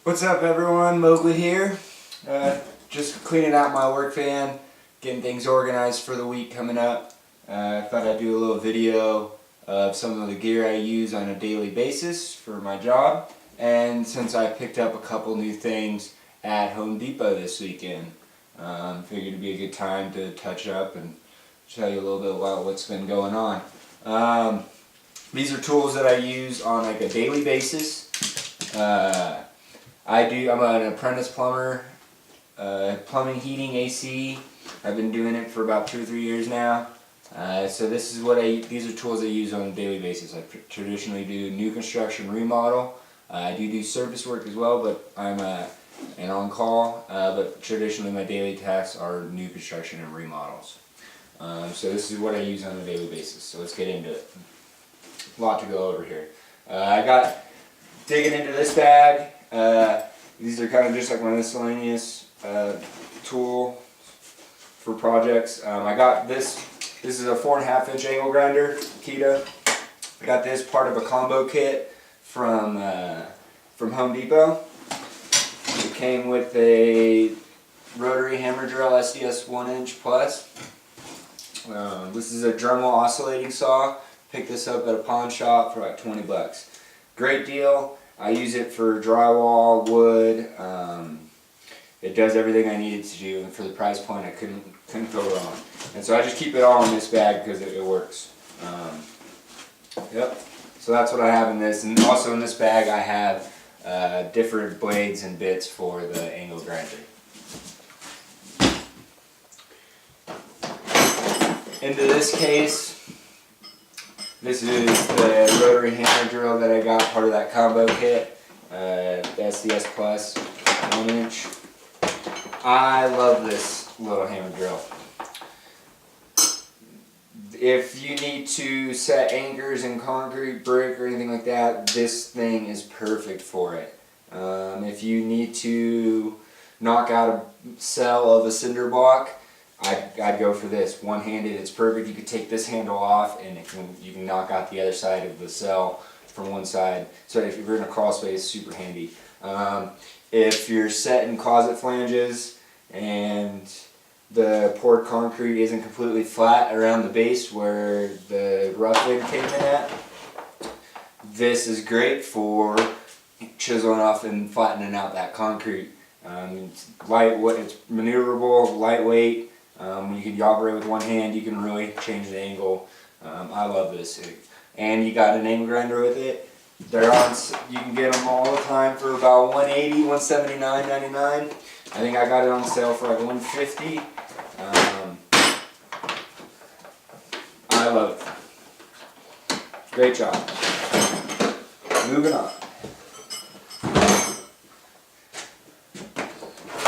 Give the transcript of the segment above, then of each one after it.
What's up everyone, Mowgli here. Just cleaning out my work van, getting things organized for the week coming up. I thought I'd do a little video of some of the gear I use on a daily basis for my job. And since I picked up a couple new things at Home Depot this weekend, figured it'd be a good time to touch up and tell you a little bit about what's been going on. These are tools that I use on like a daily basis. I'm an apprentice plumber, plumbing, heating, AC. I've been doing it for about 2 or 3 years now. So these are tools I use on a daily basis. I traditionally do new construction, remodel. I do service work as well, but I'm an on-call. But traditionally my daily tasks are new construction and remodels. So this is what I use on a daily basis. So let's get into it. A lot to go over here. I got digging into this bag. These are kind of just like my miscellaneous tool for projects. I got this. This is a 4.5 inch angle grinder, Husky. I got this part of a combo kit from Home Depot. It came with a rotary hammer drill SDS 1 inch plus. This is a Dremel oscillating saw. Picked this up at a pawn shop for like 20 bucks. Great deal. I use it for drywall, wood. It does everything I need it to do, and for the price point, I couldn't go wrong. And so I just keep it all in this bag because it works. Yep. So that's what I have in this, and also in this bag I have different blades and bits for the angle grinder. Into this case. This is the rotary hammer drill that I got, part of that combo kit, the SDS Plus 1 inch. I love this little hammer drill. If you need to set anchors in concrete, brick, or anything like that, this thing is perfect for it. If you need to knock out a cell of a cinder block, I'd go for this. One-handed, it's perfect. You could take this handle off and you can knock out the other side of the cell from one side. So if you're in a crawl space, super handy. If you're setting closet flanges and the poured concrete isn't completely flat around the base where the rough lid came in at, this is great for chiseling off and flattening out that concrete. It's lightweight, it's maneuverable, lightweight. You can operate with one hand, you can really change the angle. I love this. And you got an angle grinder with it. They're on, you can get them all the time for about $180, $179.99. I think I got it on sale for like $150. I love it. Great job. Moving on.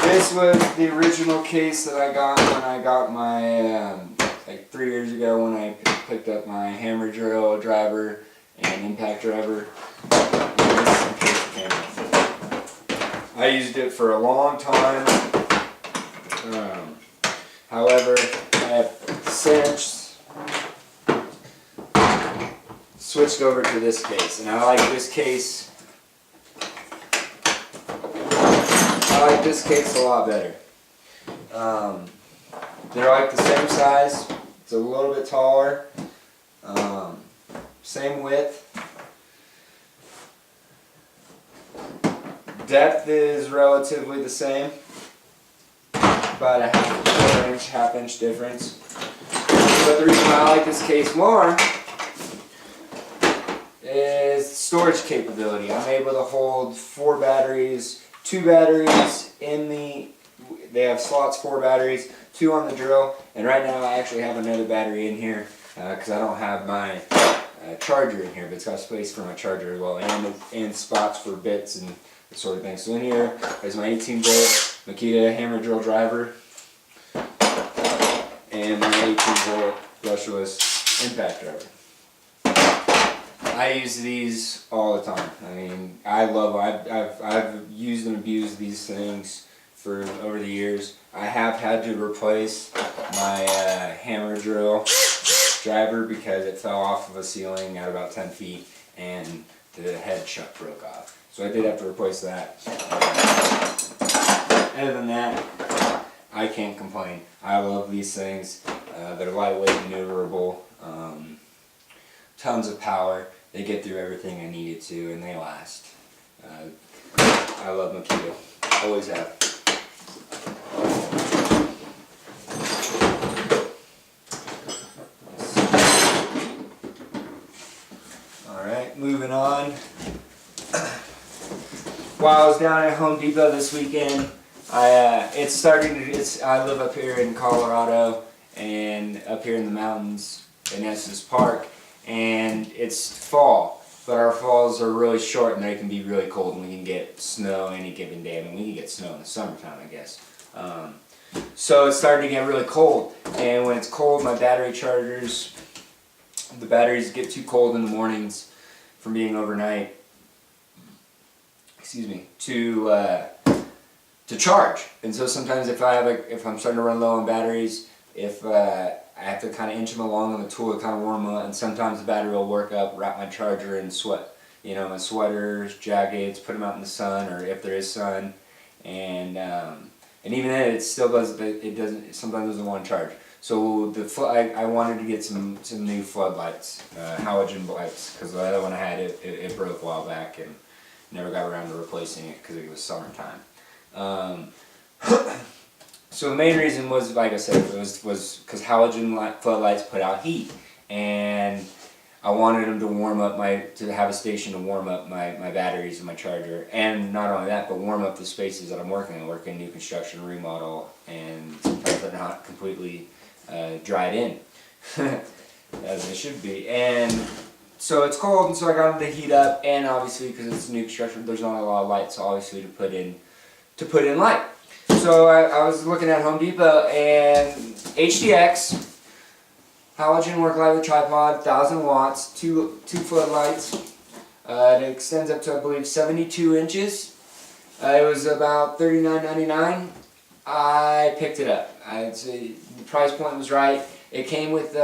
This was the original case that I got when I got my, like 3 years ago when I picked up my hammer drill driver and impact driver. And this is the case it came with. I used it for a long time. However, I have since switched over to this case, and I like this case. I like this case a lot better. They're like the same size. It's a little bit taller. Same width. Depth is relatively the same. About a half inch difference. But the reason why I like this case more is storage capability. I'm able to hold 4 batteries. 2 batteries in they have slots, 4 batteries, 2 on the drill, and right now I actually have another battery in here because I don't have my charger in here, but it's got space for my charger as well, and spots for bits and that sort of thing. So in here is my 18 volt Makita hammer drill driver and my 18 volt brushless impact driver. I use these all the time. I mean, I've used and abused these things for over the years. I have had to replace my hammer drill driver because it fell off of a ceiling at about 10 feet and the head chuck broke off. So I did have to replace that. Other than that, I can't complain. I love these things. They're lightweight, maneuverable, tons of power. They get through everything I need it to, and they last. I love Makita. Always have. Alright, moving on. While I was down at Home Depot this weekend, I live up here in Colorado and up here in the mountains in Estes Park, and it's fall, but our falls are really short and they can be really cold, and we can get snow any given day. I mean, we can get snow in the summertime, I guess. So it's starting to get really cold, and when it's cold, my battery chargers, the batteries get too cold in the mornings from being overnight, to charge. And so sometimes if I'm starting to run low on batteries, I have to kind of inch them along on the tool to kind of warm them up, and sometimes the battery will work up, wrap my charger in my sweaters, jackets, put them out in the sun, or if there is sun, and even then it still sometimes doesn't want to charge. So I wanted to get some new floodlights, halogen lights, because the other one I had, it broke a while back and never got around to replacing it because it was summertime. So the main reason was, like I said, was because halogen floodlights put out heat, and I wanted them to have a station to warm up my batteries and my charger, and not only that, but warm up the spaces that I'm working in. I work in new construction, remodel, and sometimes they're not completely dried in, as they should be. And so it's cold, and so I got them to heat up, and obviously because it's new construction, there's not a lot of lights, obviously, to put in light. So I was looking at Home Depot, and HDX halogen work light with tripod, 1,000 watts, two floodlights. It extends up to, I believe, 72 inches. It was about $39.99. I picked it up. I'd say the price point was right. It came with 3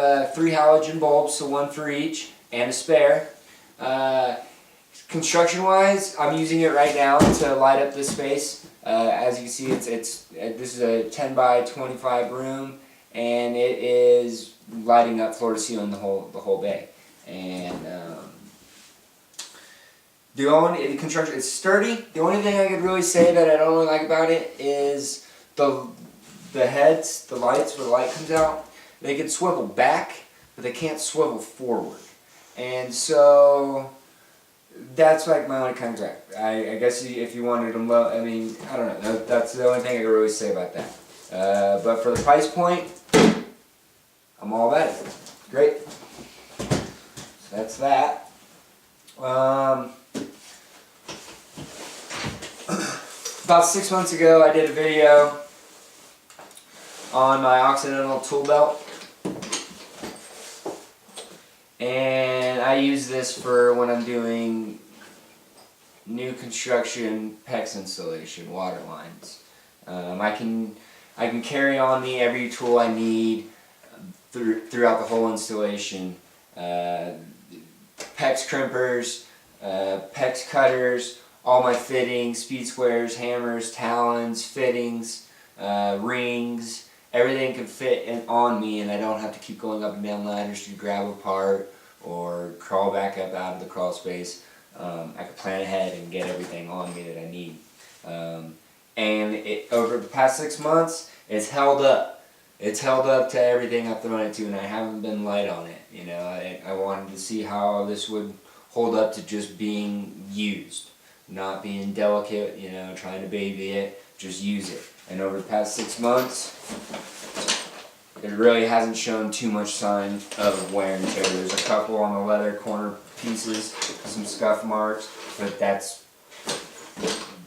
halogen bulbs, so 1 for each, and a spare. Construction-wise, I'm using it right now to light up this space. As you can see, this is a 10 by 25 room, and it is lighting up floor to ceiling the whole bay. And the construction, it's sturdy. The only thing I could really say that I don't really like about it is the heads, the lights, where the light comes out. They can swivel back, but they can't swivel forward. And so that's like my only kind of gripe. I guess if you wanted them low, I mean, I don't know. That's the only thing I can really say about that. But for the price point, I'm all about it. Great. So that's that. About 6 months ago, I did a video on my Occidental tool belt. And I use this for when I'm doing new construction PEX installation, water lines. I can carry on me every tool I need throughout the whole installation. PEX crimpers, PEX cutters, all my fittings, speed squares, hammers, talons, fittings, rings. Everything can fit on me, and I don't have to keep going up and down ladders to grab a part or crawl back up out of the crawl space. I can plan ahead and get everything on me that I need. And over the past 6 months, it's held up. It's held up to everything I've thrown it to, and I haven't been light on it. You know, I wanted to see how this would hold up to just being used, not being delicate, you know, trying to baby it, just use it. And over the past 6 months, it really hasn't shown too much sign of wear and tear. There's a couple on the leather corner pieces, some scuff marks, but that's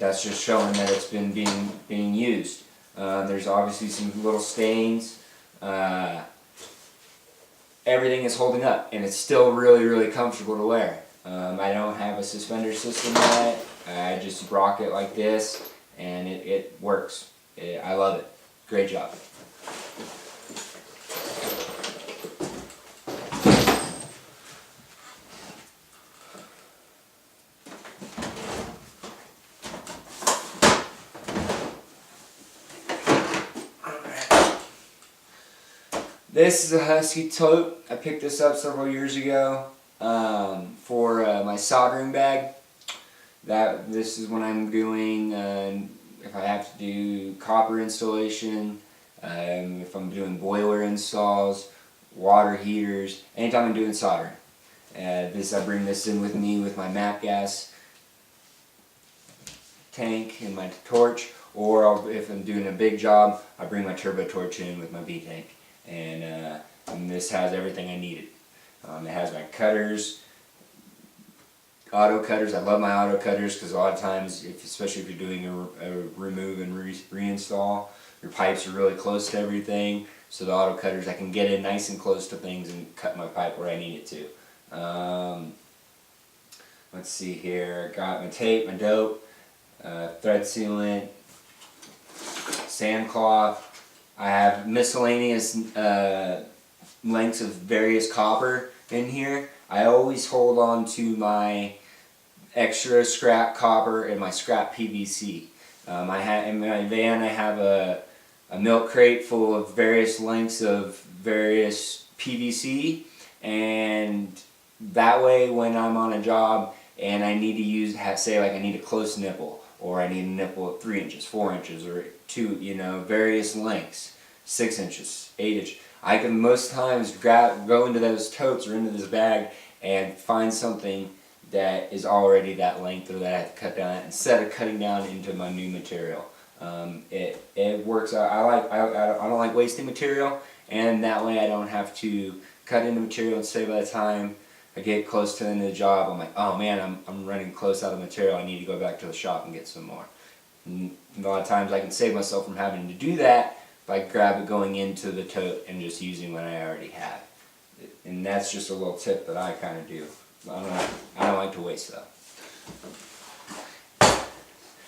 just showing that it's been being used. There's obviously some little stains. Everything is holding up, and it's still really, really comfortable to wear. I don't have a suspender system yet. I just rock it like this, and it works. I love it. Great job. This is a Husky Tote. I picked this up several years ago for my soldering bag. This is when I'm doing, if I have to do copper installation, if I'm doing boiler installs, water heaters, anytime I'm doing soldering. I bring this in with me with my MAP gas tank and my torch, or if I'm doing a big job, I bring my turbo torch in with my B tank. And this has everything I needed. It has my cutters, auto cutters. I love my auto cutters because a lot of times, especially if you're doing a remove and reinstall, your pipes are really close to everything. So the auto cutters, I can get in nice and close to things and cut my pipe where I need it to. Let's see here. I got my tape, my dope, thread sealant, sandcloth. I have miscellaneous lengths of various copper in here. I always hold on to my extra scrap copper and my scrap PVC. In my van I have a milk crate full of various lengths of various PVC, and that way when I'm on a job and I need to say like I need a close nipple, or I need a nipple at 3 inches, 4 inches, or 2, various lengths, 6 inches, 8 inches. I can most times go into those totes or into this bag and find something that is already that length, or that I have to cut down instead of cutting down into my new material. It works out. I don't like wasting material, and that way I don't have to cut into material and say by the time I get close to the end of the job, I'm like, oh man, I'm running close out of material. I need to go back to the shop and get some more. And a lot of times I can save myself from having to do that by going into the tote and just using what I already have. And that's just a little tip that I kind of do. I don't like to waste stuff.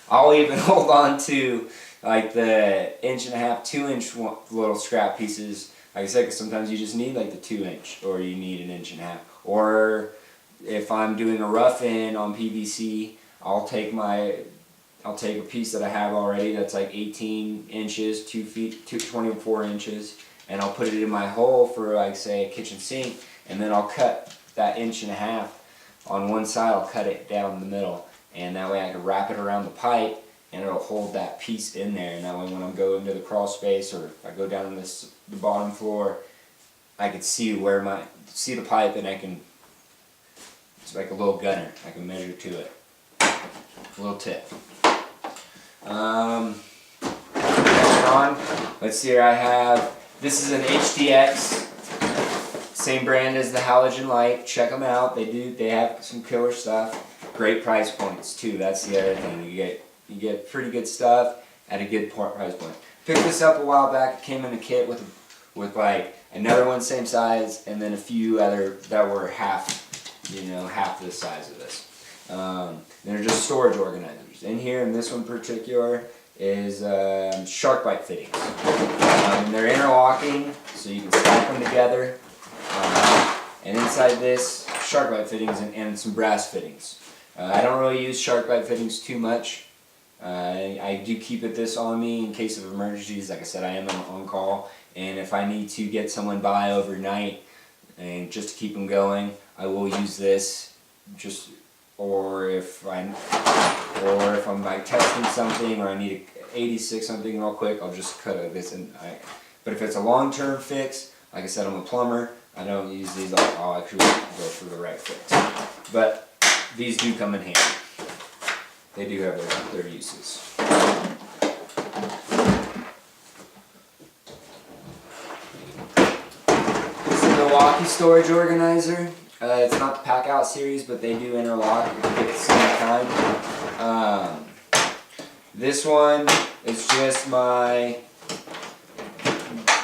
I'll even hold on to like the 1.5 to 2 inch little scrap pieces. Like I said, because sometimes you just need like the 2 inch, or you need 1.5 inches. Or if I'm doing a rough-in on PVC, I'll take a piece that I have already that's like 18 inches, 2 feet, 24 inches, and I'll put it in my hole for like say a kitchen sink, and then I'll cut that 1.5 inches on one side. I'll cut it down the middle, and that way I can wrap it around the pipe, and it'll hold that piece in there. And that way when I'm going to the crawl space, or if I go down the bottom floor, I can see the pipe, and it's like a little gunner. I can measure to it. A little tip. Next on, let's see here, I have, this is an HDX, same brand as the halogen light. Check them out. They have some killer stuff. Great price points too. That's the other thing. You get pretty good stuff at a good price point. Picked this up a while back. It came in a kit with like another one same size, and then a few other that were half the size of this. They're just storage organizers. In here, in this one in particular, is shark bite fittings. They're interlocking, so you can stack them together. And inside this, shark bite fittings and some brass fittings. I don't really use shark bite fittings too much. I do keep this on me in case of emergencies. Like I said, I am on call, and if I need to get someone by overnight and just to keep them going, I will use this. Or if I'm like testing something, or I need to 86 something real quick, I'll just cut this in. But if it's a long-term fix, like I said, I'm a plumber. I don't use these. I'll actually go for the right fix. But these do come in handy. They do have their uses. This is a Milwaukee storage organizer. It's not the Packout series, but they do interlock at the same time. This one is just my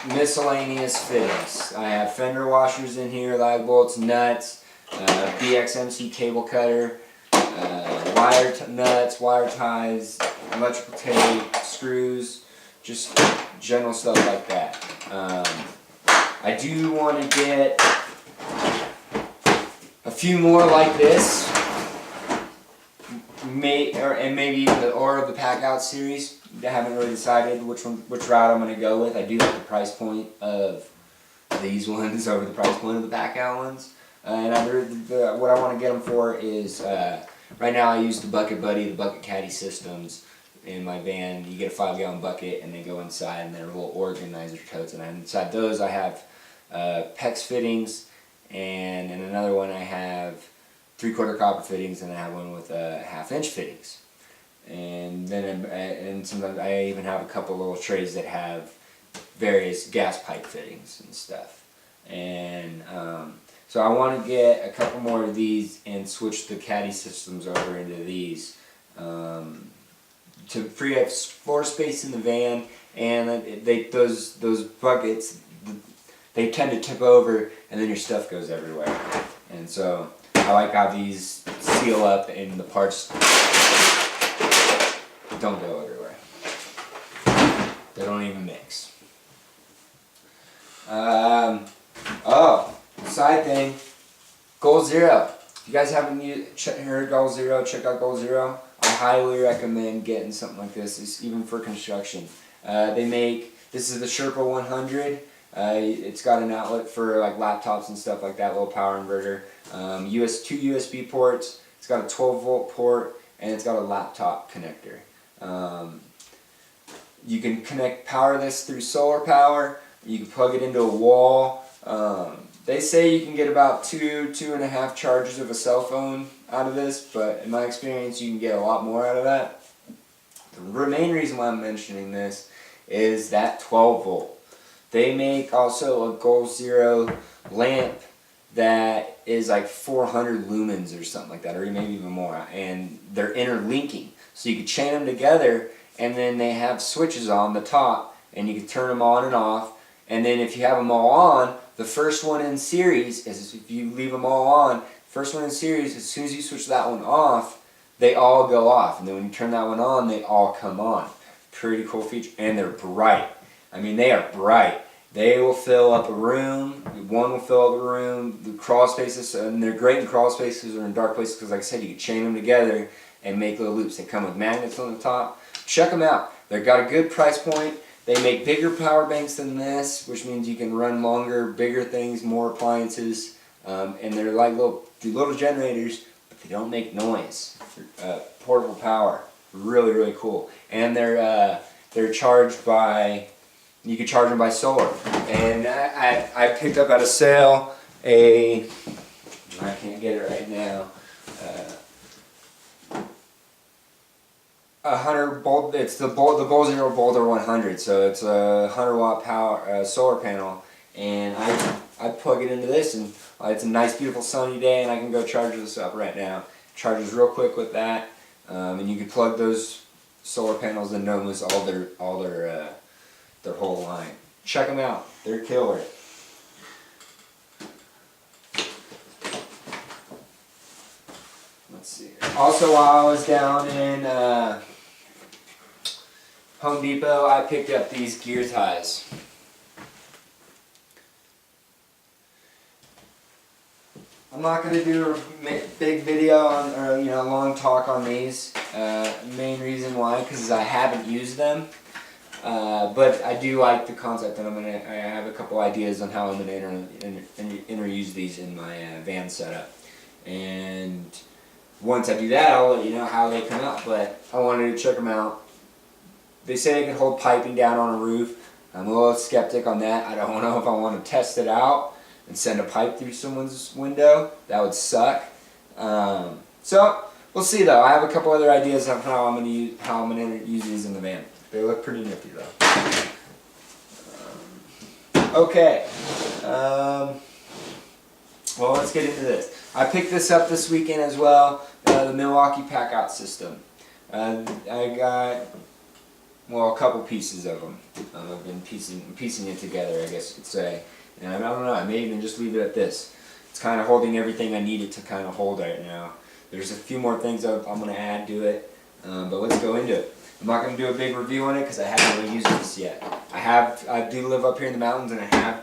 miscellaneous fittings. I have fender washers in here, lag bolts, nuts, BXMC cable cutter, wire nuts, wire ties, electrical tape, screws, just general stuff like that. I do want to get a few more like this, and maybe even the Packout series. I haven't really decided which route I'm going to go with. I do like the price point of these ones over the price point of the Packout ones. And what I want to get them for is, right now I use the Bucket Buddy, the Bucket Caddy systems in my van. You get a 5-gallon bucket and they go inside, and they're little organizer totes. And inside those I have PEX fittings, and in another one I have 3/4 copper fittings, and I have one with 1/2-inch fittings. And then sometimes I even have a couple little trays that have various gas pipe fittings and stuff. And so I want to get a couple more of these and switch the caddy systems over into these to free up floor space in the van. And those buckets, they tend to tip over, and then your stuff goes everywhere. And so I like how these seal up and the parts don't go everywhere. They don't even mix. Oh, side thing, Goal Zero. If you guys haven't heard Goal Zero, check out Goal Zero. I highly recommend getting something like this, it's even for construction. This is the Sherpa 100. It's got an outlet for like laptops and stuff like that, little power inverter. 2 USB ports. It's got a 12-volt port, and it's got a laptop connector. You can power this through solar power. You can plug it into a wall. They say you can get about 2.5 charges of a cell phone out of this, but in my experience you can get a lot more out of that. The main reason why I'm mentioning this is that 12-volt. They make also a Goal Zero lamp that is like 400 lumens or something like that, or maybe even more, and they're interlinking. So you can chain them together, and then they have switches on the top, and you can turn them on and off. And then if you have them all on, the first one in series is, if you leave them all on, first one in series, as soon as you switch that one off, they all go off. And then when you turn that one on, they all come on. Pretty cool feature. And they're bright. I mean, they are bright. They will fill up a room. One will fill up a room. The crawl spaces, and they're great in crawl spaces or in dark places because, like I said, you can chain them together and make little loops. They come with magnets on the top. Check them out. They've got a good price point. They make bigger power banks than this, which means you can run longer, bigger things, more appliances, and they're like little generators, but they don't make noise. Portable power, really, really cool. And they're charged by, you can charge them by solar. And I picked up at a sale I can't get it right now. 100 volt. It's the Goal Zero Boulder 100. So it's a 100-watt power solar panel, and I plug it into this, and it's a nice, beautiful sunny day, and I can go charge this up right now. Charges real quick with that, and you can plug those solar panels into almost all their whole line. Check them out. They're killer. Let's see. Also, while I was down in Home Depot, I picked up these gear ties. I'm not going to do a big video or a long talk on these. Main reason why, because I haven't used them. But I do like the concept, and I have a couple ideas on how I'm going to interuse these in my van setup. And once I do that, I'll let you know how they come out. But I wanted to check them out. They say they can hold piping down on a roof. I'm a little skeptic on that. I don't know if I want to test it out and send a pipe through someone's window. That would suck. So we'll see though. I have a couple other ideas of how I'm going to use these in the van. They look pretty nifty though. Okay. Well, let's get into this. I picked this up this weekend as well. The Milwaukee Packout system. I got a couple pieces of them. I've been piecing it together, I guess you could say. And I don't know, I may even just leave it at this. It's kind of holding everything I need it to kind of hold right now. There's a few more things I'm going to add to it, but let's go into it. I'm not going to do a big review on it because I haven't really used this yet. I do live up here in the mountains, and I have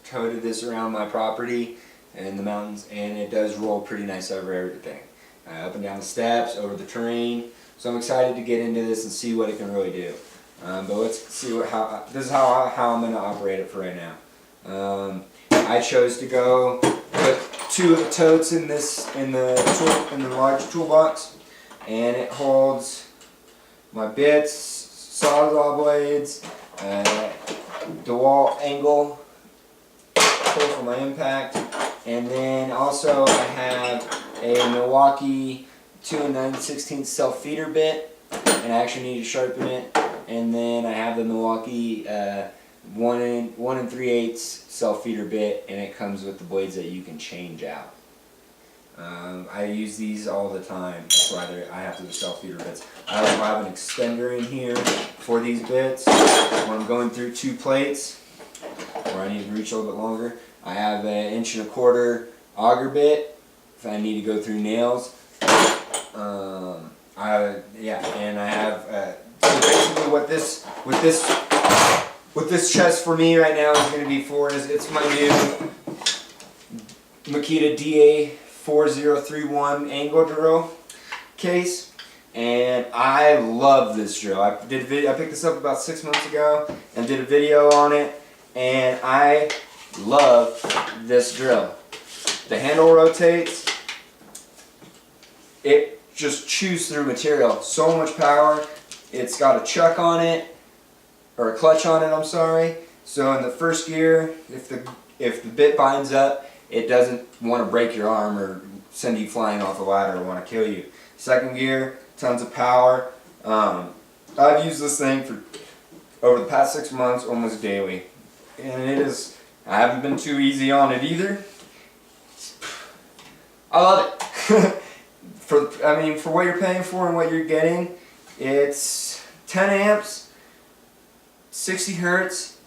toted this around my property in the mountains, and it does roll pretty nice over everything. Up and down the steps, over the terrain. So I'm excited to get into this and see what it can really do. But let's see this is how I'm going to operate it for right now. I chose to go put 2 of the totes in the large toolbox, and it holds my bits, sawzall blades, DeWalt angle tool for my impact, and then also I have a Milwaukee 2 9/16 self feeder bit, and I actually need to sharpen it. And then I have the Milwaukee 1 3/8 self feeder bit, and it comes with the blades that you can change out. I use these all the time. That's why I have the self feeder bits. I also have an extender in here for these bits when I'm going through 2 plates where I need to reach a little bit longer. I have an 1¼ inch auger bit if I need to go through nails. And I have so basically what this chest for me right now is going to be for is it's my new Makita DA4031 angle drill case, and I love this drill. I picked this up about 6 months ago and did a video on it, and I love this drill. The handle rotates. It just chews through material. So much power. It's got a chuck on it, or a clutch on it, I'm sorry. So in the first gear, if the bit binds up, it doesn't want to break your arm or send you flying off a ladder or want to kill you. Second gear, tons of power. I've used this thing for over the past 6 months almost daily, and I haven't been too easy on it either. I love it. For what you're paying for and what you're getting, it's 10 amps, 60 hertz.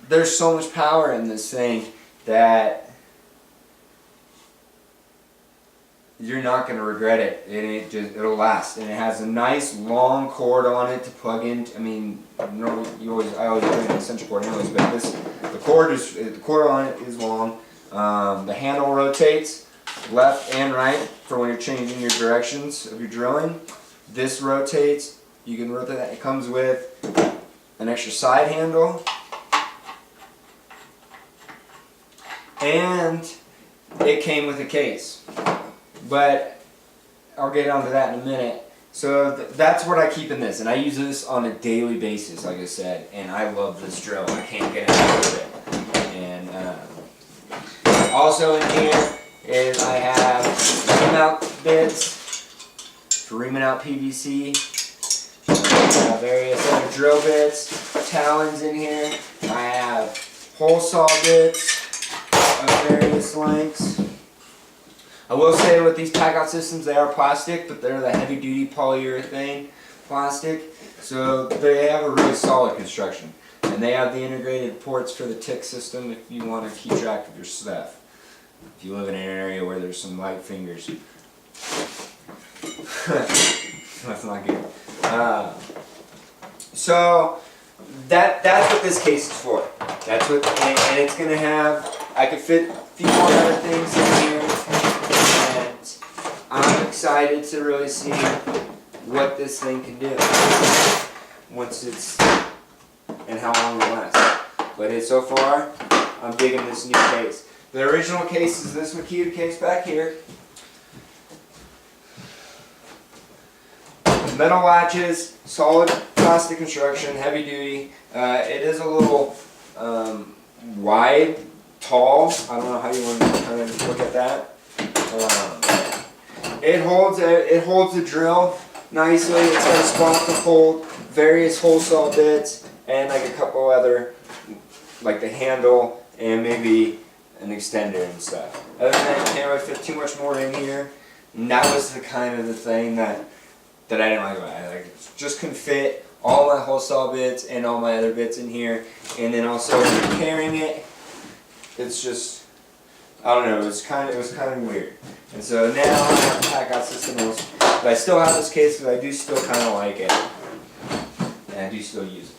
There's so much power in this thing that you're not going to regret it. It'll last, and it has a nice long cord on it to plug in. Normally I always bring an extension cord anyways, but the cord on it is long. The handle rotates left and right for when you're changing your directions of your drilling. This rotates. You can rotate that. It comes with an extra side handle, and it came with a case. But I'll get onto that in a minute. So that's what I keep in this, and I use this on a daily basis, like I said, and I love this drill. I can't get enough of it. And also in here is I have ream out bits for reaming out PVC. Various other drill bits, talons in here. I have hole saw bits of various lengths. I will say with these Packout systems, they are plastic, but they're the heavy duty polyurethane plastic, so they have a really solid construction. And they have the integrated ports for the tick system if you want to keep track of your stuff. If you live in an area where there's some light fingers. That's not good. So that's what this case is for. And it's gonna have. I could fit a few more other things in here, and I'm excited to really see what this thing can do once it's and how long it lasts. But so far, I'm digging this new case. The original case is this Makita case back here. Metal latches, solid plastic construction, heavy duty. It is a little wide, tall. I don't know how you want to kind of look at that. It holds the drill nicely. It's got a spot to hold various hole saw bits and like a couple other, like the handle and maybe an extender and stuff. Other than that, you can't really fit too much more in here. And that was the kind of the thing that I didn't like about it. Like, just couldn't fit all my hole saw bits and all my other bits in here. And then also when you're carrying it, it's just, I don't know, it was kind of weird. And so now I have the Packout system, but I still have this case because I do still kind of like it, and I do still use it.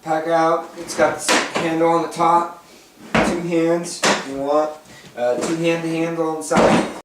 Packout, it's got this handle on the top, 2 hands if you want, 2-hand handle inside.